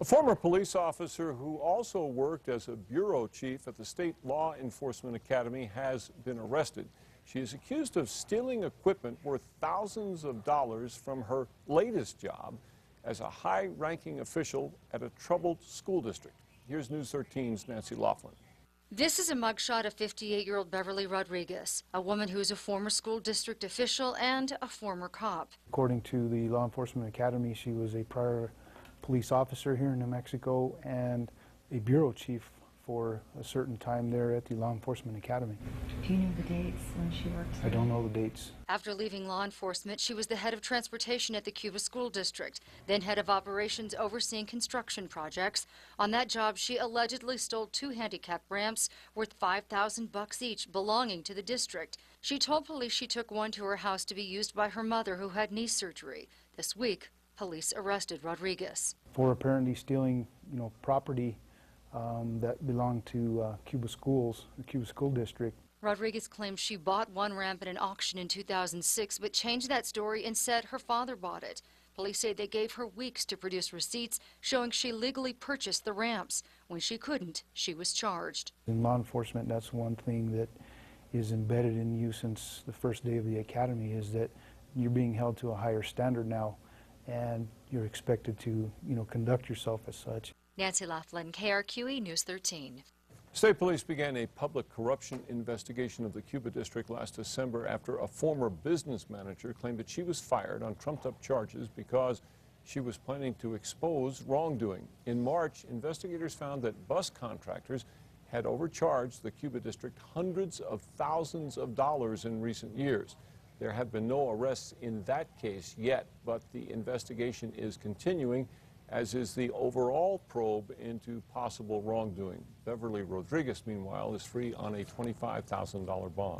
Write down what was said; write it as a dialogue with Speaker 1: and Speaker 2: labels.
Speaker 1: A former police officer who also worked as a bureau chief at the State Law Enforcement Academy has been arrested. She is accused of stealing equipment worth thousands of dollars from her latest job as a high-ranking official at a troubled school district. Here's News 13's Nancy Laughlin.
Speaker 2: This is a mugshot of 58-year-old Beverly Rodriguez, a woman who is a former school district official and a former cop.
Speaker 3: According to the Law Enforcement Academy, she was a prior police officer here in New Mexico and a bureau chief for a certain time there at the Law Enforcement Academy.
Speaker 4: Do you know the dates when she worked there?
Speaker 3: I don't know the dates.
Speaker 2: After leaving law enforcement, she was the head of transportation at the Cuba School District, then head of operations overseeing construction projects. On that job, she allegedly stole 2 handicap ramps worth $5,000 each belonging to the district. She told police she took one to her house to be used by her mother who had knee surgery. This week, police arrested Rodriguez.
Speaker 3: For apparently stealing, property that belonged to Cuba Schools, the Cuba School District.
Speaker 2: Rodriguez claims she bought one ramp at an auction in 2006, but changed that story and said her father bought it. Police say they gave her weeks to produce receipts showing she legally purchased the ramps. When she couldn't, she was charged.
Speaker 3: In law enforcement, that's one thing that is embedded in you since the first day of the academy, is that you're being held to a higher standard now, and you're expected to, conduct yourself as such.
Speaker 2: Nancy Laughlin, KRQE News 13.
Speaker 1: State police began a public corruption investigation of the Cuba district last December after a former business manager claimed that she was fired on trumped-up charges because she was planning to expose wrongdoing. In March, investigators found that bus contractors had overcharged the Cuba district hundreds of thousands of dollars in recent years. There have been no arrests in that case yet, but the investigation is continuing, as is the overall probe into possible wrongdoing. Beverly Rodriguez, meanwhile, is free on a $25,000 bond.